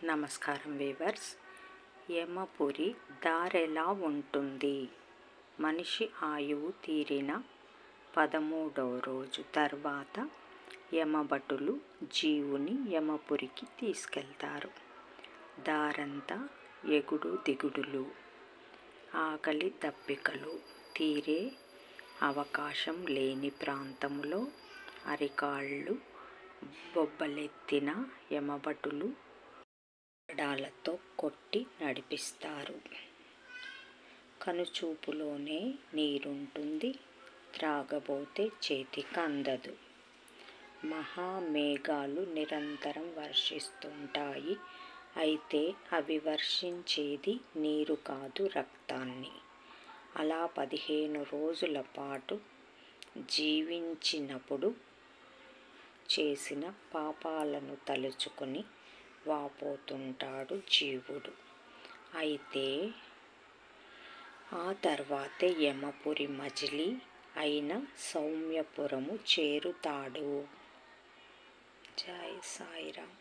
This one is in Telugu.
నమస్కారం వీవర్స్. యమపురి దారెలా ఉంటుంది? మనిషి ఆయువు తీరిన 13వ రోజు తర్వాత యమభటులు జీవుని యమపురికి తీసుకెళ్తారు. దారంతా ఎగుడు దిగుడులు, ఆకలి దప్పికలు తీరే అవకాశం లేని ప్రాంతంలో అరికాళ్ళు బొబ్బలెత్తిన యమభటులు డాలతో కొట్టి నడిపిస్తారు. కనుచూపులోనే నీరుంటుంది, త్రాగబోతే చేతికి అందదు. మహామేఘాలు నిరంతరం వర్షిస్తుంటాయి. అయితే అవి వర్షించేది నీరు కాదు, రక్తాన్ని. అలా 15 రోజుల పాటు జీవించినప్పుడు చేసిన పాపాలను తలుచుకొని వాపోతుంటాడు జీవుడు. అయితే ఆ తర్వాతే యమపురి మజిలీ అయిన సౌమ్యపురము చేరుతాడు. జై సాయిరామ్.